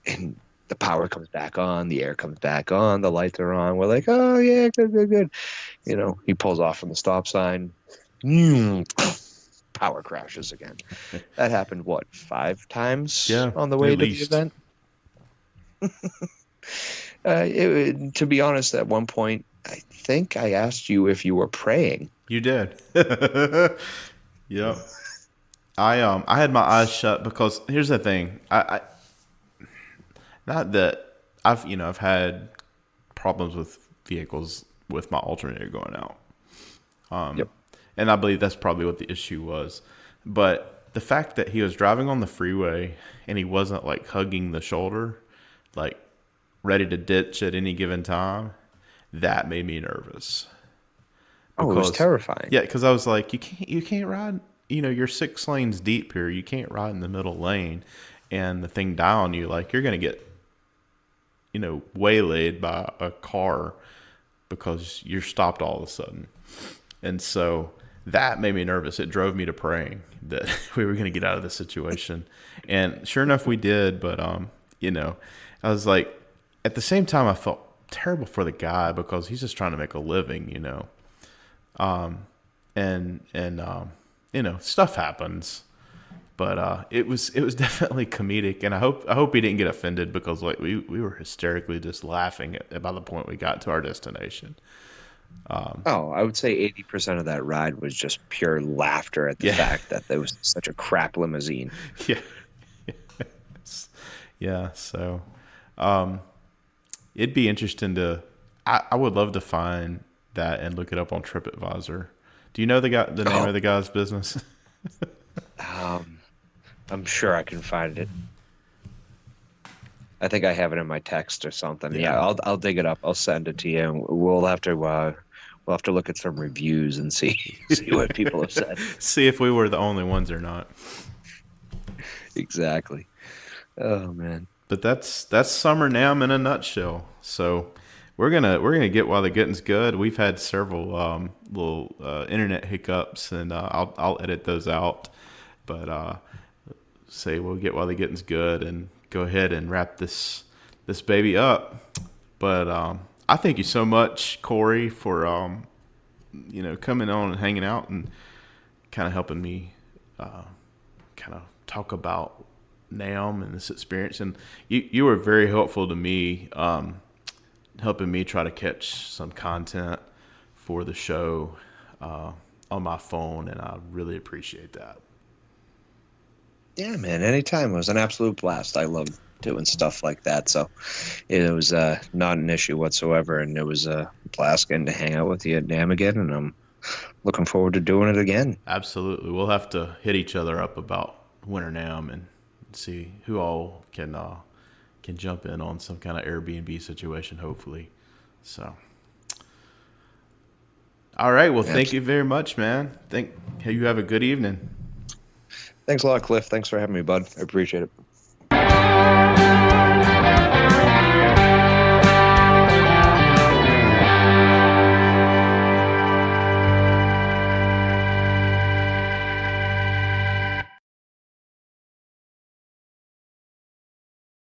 and the power comes back on, the air comes back on, the lights are on. We're like, oh yeah, good. He pulls off from the stop sign. Power crashes again. That happened, 5 times on the way to the event? To be honest, at one point, I think I asked you if you were praying. You did. Yep. I had my eyes shut because here's the thing. I not that I've had problems with vehicles with my alternator going out. And I believe that's probably what the issue was. But the fact that he was driving on the freeway and he wasn't like hugging the shoulder, like ready to ditch at any given time, that made me nervous. It was terrifying. Yeah, because I was like, you can't ride. You're 6 lanes deep here. You can't ride in the middle lane, and the thing die on you. Like, you're gonna get, waylaid by a car because you're stopped all of a sudden. And so that made me nervous. It drove me to praying that we were gonna get out of this situation. And sure enough, we did. But I was like, at the same time, I felt terrible for the guy because he's just trying to make a living, stuff happens, but it was definitely comedic, and I hope he didn't get offended because like we were hysterically just laughing by the point we got to our destination. I would say 80% of that ride was just pure laughter at the fact that there was such a crap limousine. Yeah. So, it'd be interesting I would love to find that and look it up on TripAdvisor. Do you know the name of the guy's business? I'm sure I can find it. I think I have it in my text or something. Yeah. Yeah, I'll dig it up. I'll send it to you. And we'll have to look at some reviews and see what people have said. See if we were the only ones or not. Exactly. Oh man. But that's Summer NAMM in a nutshell. So we're gonna get while the getting's good. We've had several little internet hiccups, and I'll edit those out. But say we'll get while the getting's good, and go ahead and wrap this baby up. But I thank you so much, Corey, for coming on and hanging out and kind of helping me kind of talk about NAMM and this experience. And you were very helpful to me, helping me try to catch some content for the show on my phone, and I really appreciate that. Yeah, man. Anytime. It was an absolute blast. I love doing stuff like that. So it was not an issue whatsoever, and it was a blast getting to hang out with you at NAMM again, and I'm looking forward to doing it again. Absolutely. We'll have to hit each other up about Winter NAMM and see who all can jump in on some kind of Airbnb situation, hopefully. So, all right. Well, thank you very much, man. You have a good evening. Thanks a lot, Cliff. Thanks for having me, bud. I appreciate it.